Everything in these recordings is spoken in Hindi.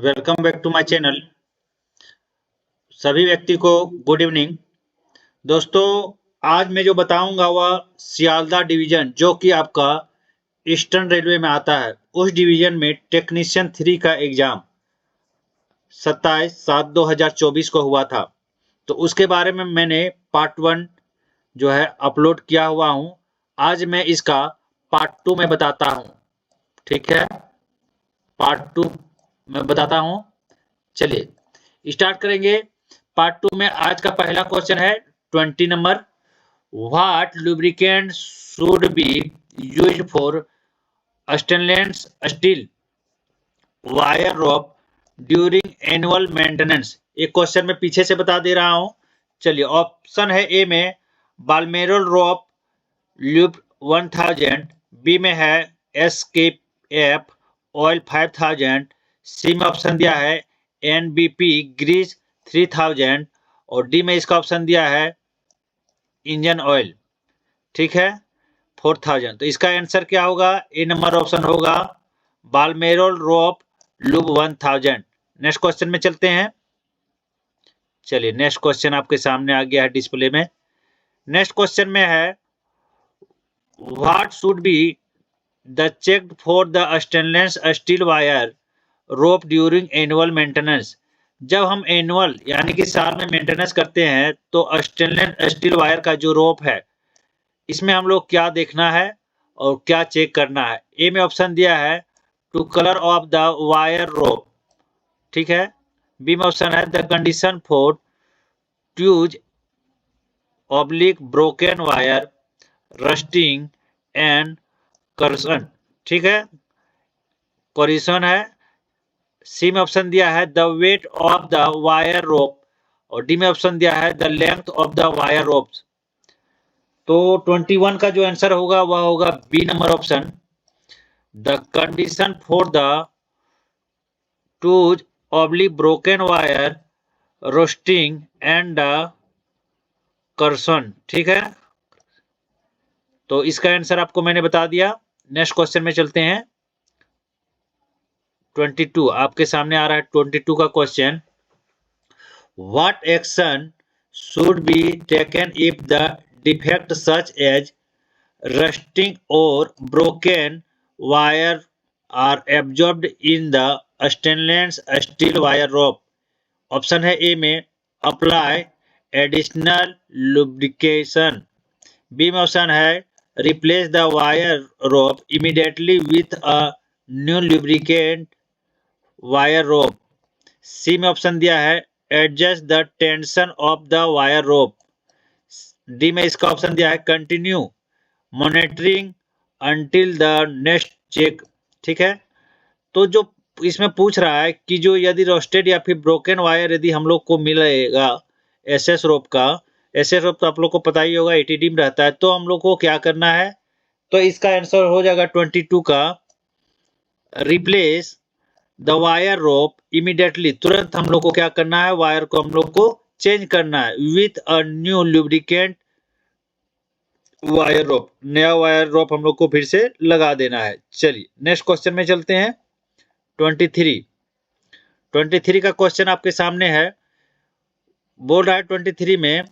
Welcome back to my channel. सभी व्यक्ति को गुड इवनिंग। दोस्तों, आज मैं जो बताऊंगा वह सियालदह डिवीजन जो कि आपका ईस्टर्न रेलवे में आता है, उस डिवीजन में टेक्नीशियन 3 का एग्जाम 27/7/2024 को हुआ था। तो उसके बारे में मैंने पार्ट 1 जो है अपलोड किया हुआ हूं। आज मैं इसका पार्ट 2 में बताता हूं। ठीक है, पार्ट 2 में बताता हूं। चलिए स्टार्ट करेंगे। पार्ट 2 में आज का पहला क्वेश्चन है 20 number. What lubricant should be used for stainless steel wire rope during annual maintenance. एक क्वेश्चन में पीछे से बता दे रहा हूं। चलिए, ऑप्शन है ए में बाल्मेरल रोप ल्यूब 1000, बी में है एसकेएफ ऑयल 5000, सी में ऑप्शन दिया है एनबीपी ग्रीस 3000 और डी में इसका ऑप्शन दिया है इंजन ऑयल। ठीक है, 4000। तो इसका आंसर क्या होगा? ए नंबर ऑप्शन होगा बाल्मेरल रोप लूब 1000। नेक्स्ट क्वेश्चन में चलते हैं। चलिए, नेक्स्ट क्वेश्चन आपके सामने आ गया है डिस्प्ले में। नेक्स्ट क्वेश्चन में है what should be the check for the stainless steel wire rope during annual maintenance. जब हम एनुअल यानी कि साल में मेंटेनेंस करते हैं तो स्टेनलेस स्टील वायर का जो रोप है इसमें हम लोग क्या देखना है और क्या चेक करना है। ए में ऑप्शन दिया है two colour of the wire rope. ठीक है, बी में ऑप्शन है the condition for twos oblique broken wire rusting and corrosion. ठीक है, कोरिशन है। सी में ऑप्शन दिया है the weight of the wire rope और डी में ऑप्शन दिया है the length of the wire ropes. तो 21 का जो आंसर होगा वह होगा B number option the condition for the twos oblique broken wire rusting and the corrosion. ठीक है, तो इसका आंसर आपको मैंने बता दिया। नेक्स्ट क्वेश्चन में चलते हैं। 22 आपके सामने आ रहा है। 22 का question, what action should be taken if the defect such as rusting और broken wire are absorbed in the stainless steel wire rope. Option है ए में अप्लाई एडिशनल लुब्रिकेशन, बी में ऑप्शन है replace the wire rope immediately with a new lubricant wire rope, C में ऑप्शन दिया है adjust the tension of the wire rope, D में इसका ऑप्शन दिया है continue monitoring until the next check. ठीक है, तो जो इसमें पूछ रहा है कि जो यदि रोस्टेड या फिर ब्रोकन वायर यदि हम लोग को मिलेगा एसएस रोप का, एसएस रोप तो आप लोग को पता ही होगा 80 में रहता है, तो हम लोग को क्या करना है? तो इसका आंसर हो जाएगा 22 का replace the wire rope immediately. तुरंत हम लोग को क्या करना है? वायर को हम लोग को चेंज करना है with a new lubricant wire रोप। नया वायर रोप हम लोग को फिर से लगा देना है। चलिए नेक्स्ट क्वेश्चन में चलते हैं। 23 का क्वेश्चन आपके सामने है। बोल रहा है 23 में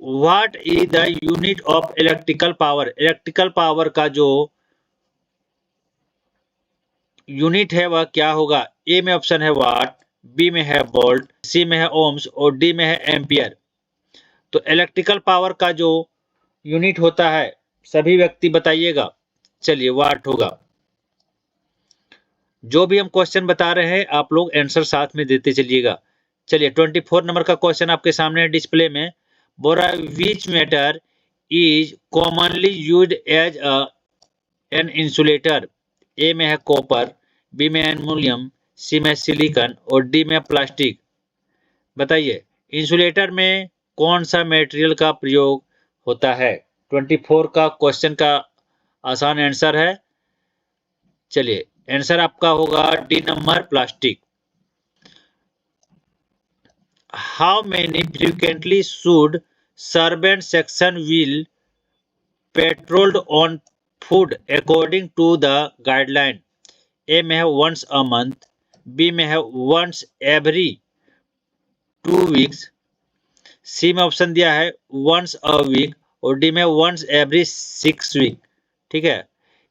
what is the unit of electrical power. Electrical power का जो यूनिट है वह क्या होगा? ए में ऑप्शन है वाट, बी में है वोल्ट, सी में है ओम्स और डी में है एम्पियर। तो इलेक्ट्रिकल पावर का जो यूनिट होता है सभी व्यक्ति बताइएगा। चलिए, वाट होगा। जो भी हम क्वेश्चन बता रहे हैं आप लोग आंसर साथ में देते चलिएगा। चलिए 24 नंबर का क्वेश्चन आपके सामने डिस्प्ले में। बोल रहा है which metal is commonly used as an insulator. A में है कॉपर, बी में एल्युमिनियम, सी में सिलिकॉन और डी में प्लास्टिक। बताइए इंसुलेटर में कौन सा मटेरियल का प्रयोग होता है? 24 का क्वेश्चन का आसान आंसर है। चलिए आंसर आपका होगा D number plastic. How many frequently should servant section will patrolled on foot according to the guideline? A में है वंस अ मंथ, बी में है वंस एवरी 2 वीक्स, सी में ऑप्शन दिया है वंस अ वीक और डी में वंस एवरी 6 वीक। ठीक है,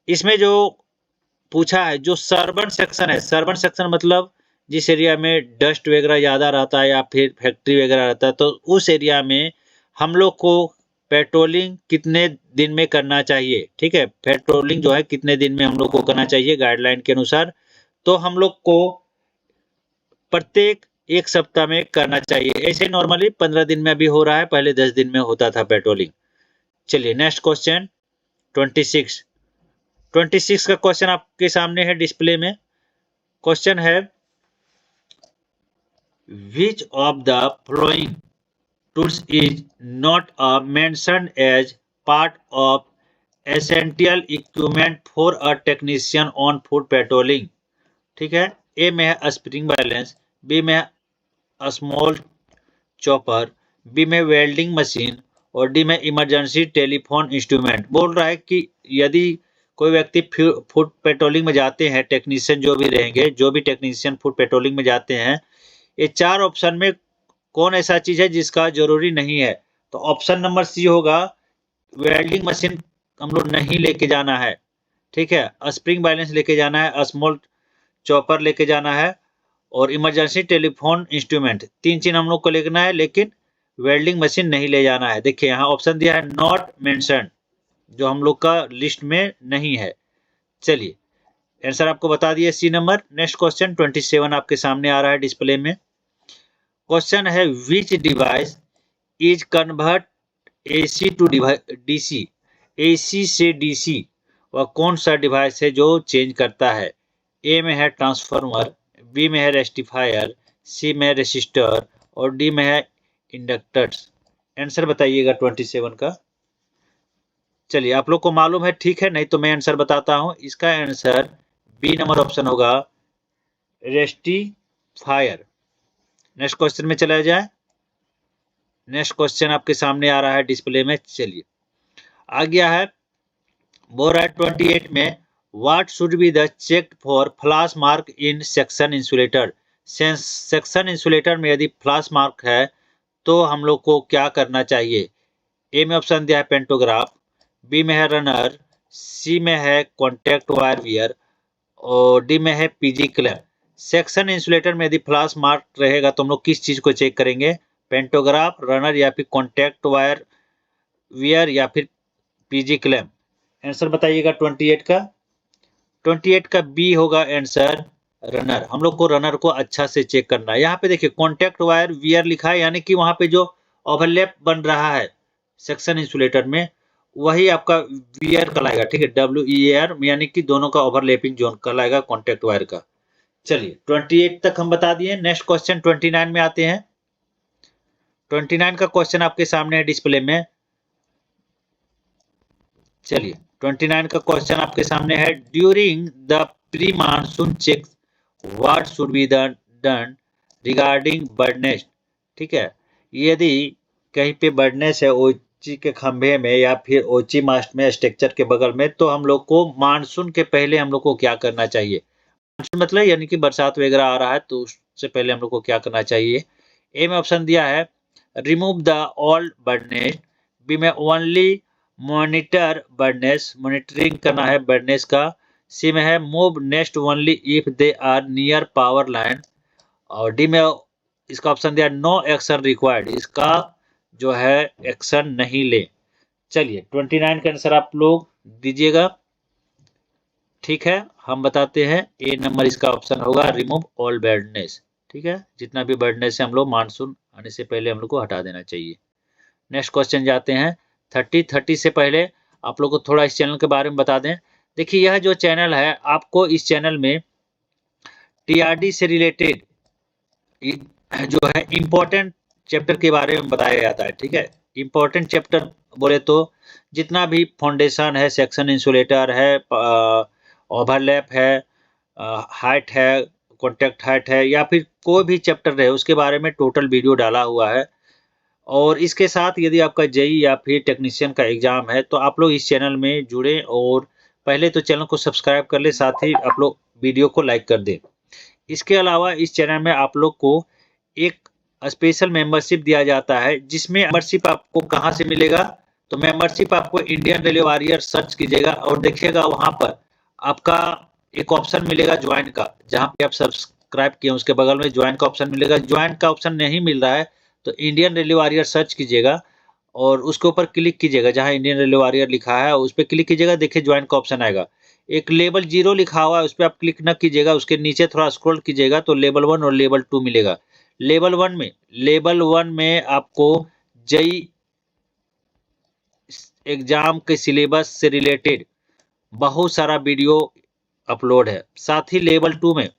इसमें जो पूछा है जो सर्बन सेक्शन है, सर्बन सेक्शन मतलब जिस एरिया में डस्ट वगैरह ज़्यादा रहता है या फिर फैक्ट्री वगैरह रहता है, तो उस एरिया में हम लोग को पेट्रोलिंग कितने दिन में करना चाहिए। ठीक है, पेट्रोलिंग जो है कितने दिन में हम लोग को करना चाहिए गाइडलाइन के अनुसार, तो हम लोग को प्रत्येक 1 सप्ताह में करना चाहिए। ऐसे नॉर्मली 15 दिन में अभी हो रहा है, पहले 10 दिन में होता था पेट्रोलिंग। चलिए नेक्स्ट क्वेश्चन 26 का क्वेश्चन आपके सामने है डिस्प्ले में। क्वेश्चन है which of the following tools is not mentioned as part of essential equipment for a technician on foot patrolling. ठीक है, ए में है स्प्रिंग बैलेंस, बी में है स्मॉल चॉपर, बी में वेल्डिंग मशीन और डी में इमरजेंसी टेलीफोन इंस्ट्रूमेंट। बोल रहा है कि यदि कोई व्यक्ति फूड पेट्रोलिंग में जाते हैं, टेक्नीशियन जो भी रहेंगे, जो भी टेक्नीशियन फूड पेट्रोलिंग में जाते हैं, ये 4 ऑप्शन में कौन ऐसा चीज है जिसका जरूरी नहीं है। तो ऑप्शन नंबर सी होगा, वेल्डिंग मशीन हम लोग नहीं लेके जाना है। ठीक है, स्प्रिंग बैलेंस लेके जाना है, स्मॉल चॉपर लेके जाना है और इमरजेंसी टेलीफोन इंस्ट्रूमेंट, 3 चीज हम लोग को लेना है, लेकिन वेल्डिंग मशीन नहीं ले जाना है। देखिए यहाँ ऑप्शन दिया है नॉट मेंशन, जो हम लोग का लिस्ट में नहीं है। चलिए आंसर आपको बता दिए सी नंबर। नेक्स्ट क्वेश्चन 27 आपके सामने आ रहा है डिस्प्ले में। क्वेश्चन है which device is convert AC to DC, AC से डीसी वह कौन सा डिवाइस है जो चेंज करता है। ए में है ट्रांसफार्मर, बी में है रेक्टिफायर, सी में है रेसिस्टर और डी में है इंडक्टर्स। आंसर बताइएगा 27 का। चलिए आप लोग को मालूम है, ठीक है, नहीं तो मैं आंसर बताता हूं। इसका आंसर बी नंबर ऑप्शन होगा, रेक्टिफायर। नेक्स्ट क्वेश्चन में चला जाए। नेक्स्ट क्वेश्चन आपके सामने आ रहा है डिस्प्ले में। चलिए आ गया है, बोल रहा है 28 में what should be the check for flash mark in section insulator. Section insulator में यदि फ्लैश मार्क है तो हम लोग को क्या करना चाहिए। ए में ऑप्शन दिया है पेंटोग्राफ, बी में है रनर, सी में है कॉन्टैक्ट वायर वियर और डी में है पीजी क्लैम। सेक्शन इंसुलेटर में यदि फ्लैश मार्क रहेगा तो हम लोग किस चीज को चेक करेंगे, पेंटोग्राफ, रनर या फिर कॉन्टैक्ट वायर वियर या फिर पीजी क्लैम। आंसर बताइएगा 28 का बी होगा आंसर, रनर। हम लोग को रनर को अच्छा से चेक करना है। यहाँ पे देखिए कॉन्टैक्ट वायर वियर लिखा है, यानी कि वहां पे जो ओवरलैप बन रहा है सेक्शन इंसुलेटर में वही आपका वियर कहलाएगा। ठीक है, WEAR यानी कि दोनों का ओवरलैपिंग जोन कहलाएगा कॉन्टैक्ट वायर का। चलिए 28 तक हम बता दिए। नेक्स्ट क्वेश्चन 29 में आते हैं। 29 का क्वेश्चन आपके सामने है डिस्प्ले में। चलिए 29 का क्वेश्चन आपके सामने है, during the pre monsoon check what should be done regarding bird nests. ठीक है, यदि कहीं पे बर्डनेस है ओची के खंभे में या फिर ओची मास्ट में स्ट्रक्चर के बगल में, तो हम लोग को मानसून के पहले हम लोग को क्या करना चाहिए। मानसून मतलब यानी कि बरसात वगैरह आ रहा है तो उससे पहले हम लोग को क्या करना चाहिए। ए में ऑप्शन दिया है remove the all bird nest, B में ओनली मॉनिटर बर्डनेस, मॉनिटरिंग करना है बर्डनेस का, सी में है move nest only if they are near power line और डी में इसका ऑप्शन दिया नो एक्शन रिक्वायर्ड, इसका जो है एक्शन नहीं ले। चलिए 29 का आंसर आप लोग दीजिएगा। ठीक है, हम बताते हैं ए नंबर इसका ऑप्शन होगा रिमूव ऑल बर्डनेस। ठीक है, जितना भी बर्डनेस है हम लोग मानसून आने से पहले हम लोग को हटा देना चाहिए। नेक्स्ट क्वेश्चन जाते हैं 30 से पहले आप लोग को थोड़ा इस चैनल के बारे में बता दें। देखिए यह जो चैनल है, आपको इस चैनल में TRD से रिलेटेड जो है इम्पोर्टेंट चैप्टर के बारे में बताया जाता है। ठीक है, इम्पोर्टेंट चैप्टर बोले तो जितना भी फाउंडेशन है, सेक्शन इंसुलेटर है, ओवरलैप है, हाइट है, कॉन्टैक्ट हाइट है या फिर कोई भी चैप्टर रहे उसके बारे में टोटल वीडियो डाला हुआ है। और इसके साथ यदि आपका जेई या फिर टेक्नीशियन का एग्जाम है तो आप लोग इस चैनल में जुड़े और पहले तो चैनल को सब्सक्राइब कर ले, साथ ही आप लोग वीडियो को लाइक कर दें। इसके अलावा इस चैनल में आप लोग को एक स्पेशल मेंबरशिप दिया जाता है, जिसमें मेंबरशिप आपको कहाँ से मिलेगा, तो मेंबरशिप आपको इंडियन रेलवे वॉरियर सर्च कीजिएगा और देखिएगा वहां पर आपका एक ऑप्शन मिलेगा ज्वाइन का, जहां पे आप सब्सक्राइब किए उसके बगल में ज्वाइन का ऑप्शन मिलेगा। ज्वाइन का ऑप्शन नहीं मिल रहा है तो इंडियन रेलवे वॉरियर सर्च कीजिएगा और उसके ऊपर क्लिक कीजिएगा, जहां इंडियन रेलवे वॉरियर लिखा है उस पर क्लिक कीजिएगा, देखिए ज्वाइन का ऑप्शन आएगा। एक लेवल 0 लिखा हुआ है उस पर आप क्लिक न कीजिएगा, उसके नीचे थोड़ा स्क्रॉल कीजिएगा तो लेवल 1 और लेवल 2 मिलेगा। लेवल 1 में आपको जेईई एग्जाम के सिलेबस से रिलेटेड बहुत सारा वीडियो अपलोड है। साथ ही लेवल 2 में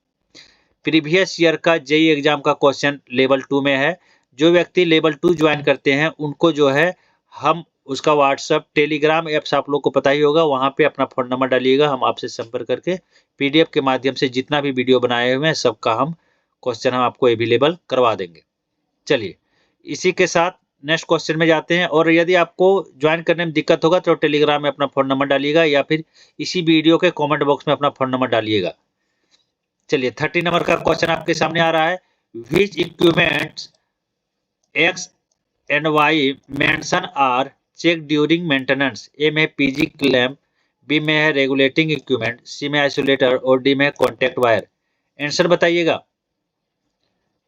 प्रीवियस ईयर का जेईई एग्जाम का क्वेश्चन लेवल 2 में है। जो व्यक्ति लेवल 2 ज्वाइन करते हैं उनको जो है हम उसका व्हाट्सएप टेलीग्राम ऐप्स आप लोग को पता ही होगा, वहां पे अपना फोन नंबर डालिएगा, हम आपसे संपर्क करके पीडीएफ के माध्यम से जितना भी वीडियो बनाए हुए हैं सबका हम क्वेश्चन हम आपको अवेलेबल करवा देंगे। चलिए इसी के साथ नेक्स्ट क्वेश्चन में जाते हैं। और यदि आपको ज्वाइन करने में दिक्कत होगा तो टेलीग्राम में अपना फोन नंबर डालिएगा या फिर इसी वीडियो के कमेंट बॉक्स में अपना फोन नंबर डालिएगा। चलिए 30 नंबर का क्वेश्चन आपके सामने आ रहा है, which equipments X and Y mention are check during maintenance. A में पीजी क्लैंप, बी में है रेगुलेटिंग इक्विपमेंट, सी में आइसोलेटर और डी में कॉन्टेक्ट वायर। आंसर बताइएगा।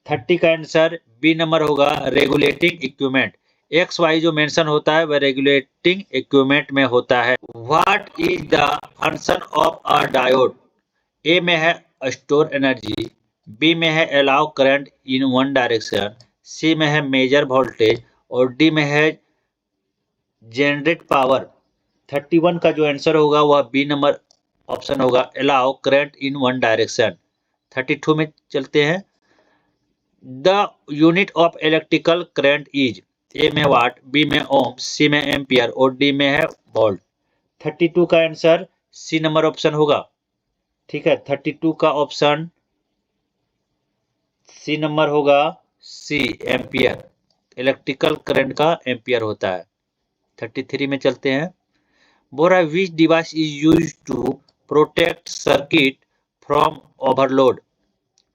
30 का आंसर बी नंबर होगा रेगुलेटिंग इक्विपमेंट। एक्स वाई जो मेंशन होता है वह रेगुलेटिंग इक्विपमेंट में होता है। What is the function of a diode. A में है स्टोर एनर्जी, बी में है allow current in one direction, C में है मेजर वोल्टेज और डी में है जनरेट पावर। 31 का जो आंसर होगा वह बी नंबर ऑप्शन होगा, allow current in one direction. 32 में चलते हैं, the unit of electrical current is. A में वाट, बी में ओम, सी में एम्पियर और डी में है वोल्ट। 32 का आंसर सी नंबर ऑप्शन होगा। ठीक है, 32 का ऑप्शन सी नंबर होगा, सी एम्पियर। इलेक्ट्रिकल करंट का एम्पियर होता है। 33 में चलते हैं, बोरा which device is use to protect circuit from overload.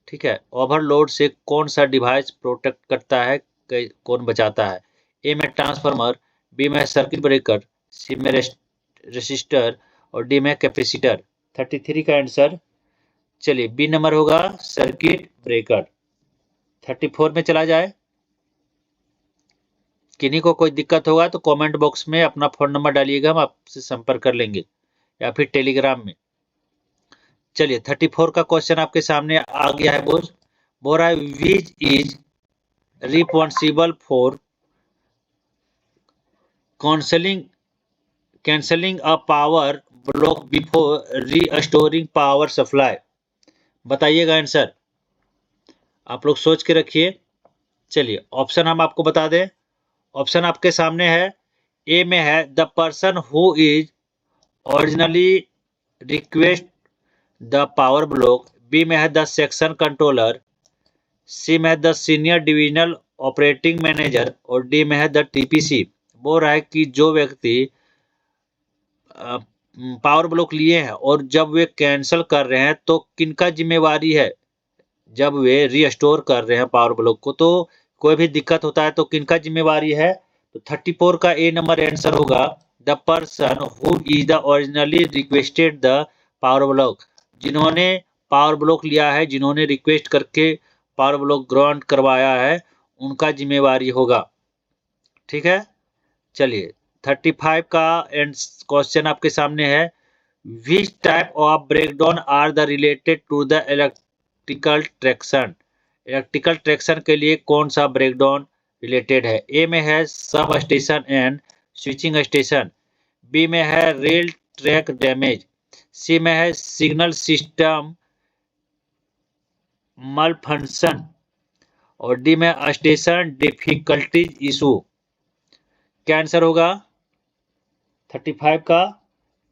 ठीक है, ओवरलोड से कौन सा डिवाइस प्रोटेक्ट करता है, कौन बचाता है। ए में ट्रांसफार्मर, बी में सर्किट ब्रेकर, सी में रेसिस्टर और डी में कैपेसिटर। 33 का आंसर चलिए बी नंबर होगा, सर्किट ब्रेकर। 34 में चला जाए, किन्हीं को कोई दिक्कत होगा तो कमेंट बॉक्स में अपना फोन नंबर डालिएगा, हम आपसे संपर्क कर लेंगे या फिर टेलीग्राम में। चलिए 34 का क्वेश्चन आपके सामने आ गया है। बोरा which is responsible for cancelling a power block before restoring power supply. बताइएगा आंसर, आप लोग सोच के रखिए। चलिए ऑप्शन हम आपको बता दें, ऑप्शन आपके सामने है। ए में है the person who is originally request the power block, B में है द सेक्शन कंट्रोलर, सी में है the senior divisional operating manager और डी में है द टीपीसी। बोल रहा है कि जो व्यक्ति पावर ब्लॉक लिए हैं और जब वे कैंसिल कर रहे हैं तो किनका जिम्मेवारी है। जब वे रीस्टोर कर रहे हैं पावर ब्लॉक को तो कोई भी दिक्कत होता है तो किनका जिम्मेवारी है। तो 34 का ए नंबर आंसर होगा, the person who is the originally requested the power block. जिन्होंने पावर ब्लॉक लिया है, जिन्होंने रिक्वेस्ट करके पावर ब्लॉक ग्रांट करवाया है, उनका जिम्मेवारी होगा। ठीक है, चलिए 35 का क्वेश्चन आपके सामने है, which type of breakdown are the related to the electrical traction. Electrical traction के लिए कौन सा ब्रेकडाउन रिलेटेड है। ए में है substation and switching station, B में है रेल ट्रैक डैमेज, सी में है सिग्नल सिस्टम मलफंक्शन और डी में स्टेशन डिफिकल्टीज इशू। क्या आंसर होगा 35 का।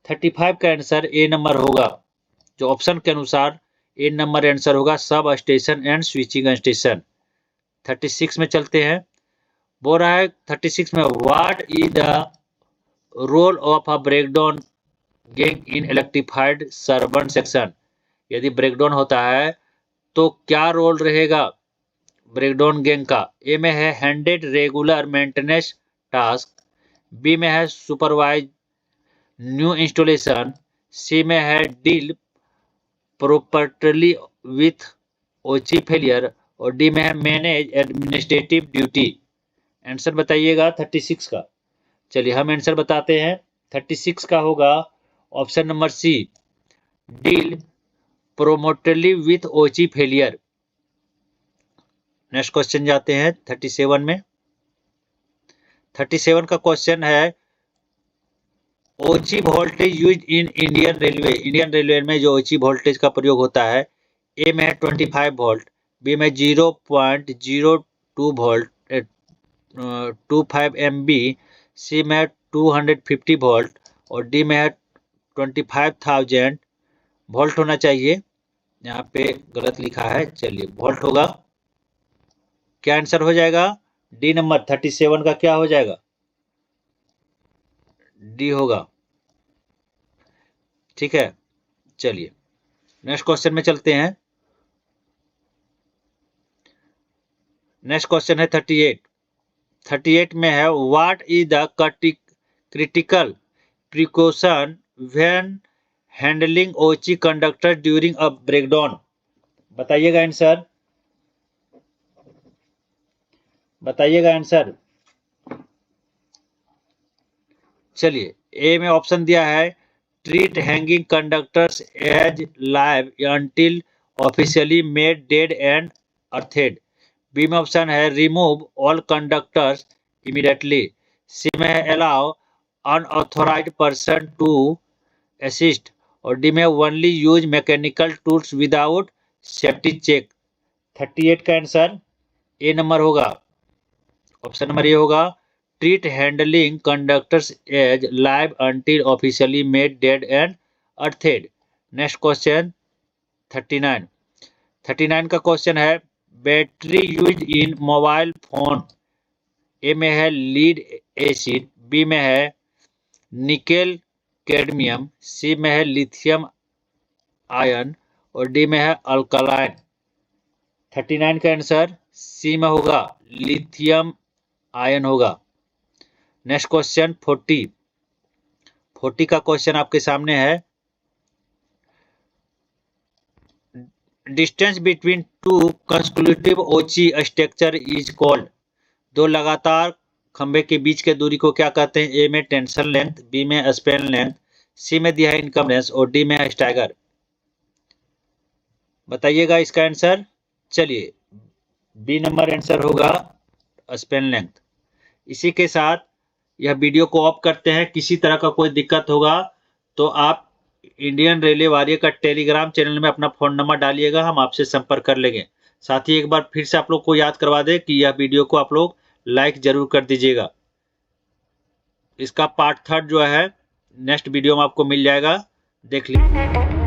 35 का आंसर ए नंबर होगा, जो ऑप्शन के अनुसार ए नंबर आंसर होगा, sub station and switching station. 36 में चलते हैं, बोल रहा है 36 में, what is the role of a breakdown gang in electrified certain section. यदि ब्रेकडाउन होता है तो क्या रोल रहेगा ब्रेकडाउन गैंग का? ए में है handed regular maintenance task, B में है सुपरवाइज न्यू इंस्टॉलेशन, सी में है deal properly with OHE failure और डी में है मैनेज एडमिनिस्ट्रेटिव ड्यूटी। आंसर बताइएगा 36 का। चलिए हम आंसर बताते हैं। 36 का होगा option number C, deal promptly with OHE failure. Next question जाते हैं 37 में। 37 का क्वेश्चन है OHE voltage use in Indian railway. Indian railway में जो ओची वोल्टेज का प्रयोग होता है, ए में है 25 वोल्ट, बी में 0.02 वोल्ट 25 MB, सी में 250 वोल्ट और डी में है 25,000 वोल्ट होना चाहिए। यहाँ पे गलत लिखा है, चलिए वोल्ट होगा। क्या आंसर हो जाएगा? डी नंबर 37 का क्या हो जाएगा? डी होगा। ठीक है, चलिए नेक्स्ट क्वेश्चन में चलते हैं। नेक्स्ट क्वेश्चन है 38। 38 में है what is the critical precaution when handling OHE conductor during a breakdown. बताइएगा आंसर, बताइएगा आंसर। चलिए ए में ऑप्शन दिया है treat hanging conductors as live until officially made dead and earthed. B में ऑप्शन है remove all conductors immediately, C में है allow unauthorized person to assist और डी में only use mechanical tools without safety check. 38 का आंसर ए नंबर होगा। ऑप्शन नंबर ए होगा treat handling conductors as live until officially made dead and earthed. Next question 39। 39 का क्वेश्चन है battery use in mobile phone. A में है लीड एसिड, बी में है निकेल कैडमियम, सी में है लिथियम आयन और डी में है अल्कलाइन। 39 का आंसर सी में होगा, लिथियम आयन होगा। Next question 40। 40 का क्वेश्चन आपके सामने है distance between two consecutive OHE structure is called. दो लगातार खंबे के बीच के दूरी को क्या कहते हैं? ए में टेंशन लेंथ, बी में स्पैन लेंथ, सी में दिया है इनकम्बेंस और डी में है स्टैगर। बताइएगा इसका आंसर। चलिए बी नंबर आंसर होगा स्पैन लेंथ। इसी के साथ यह वीडियो को ऑफ करते हैं। किसी तरह का कोई दिक्कत होगा तो आप इंडियन रेलवे वॉरियर का टेलीग्राम चैनल में अपना फोन नंबर डालिएगा, हम आपसे संपर्क कर लेंगे। साथ ही एक बार फिर से आप लोग को याद करवा दें कि यह वीडियो को आप लोग लाइक जरूर कर दीजिएगा। इसका पार्ट 3 जो है नेक्स्ट वीडियो में आपको मिल जाएगा, देख लीजिए।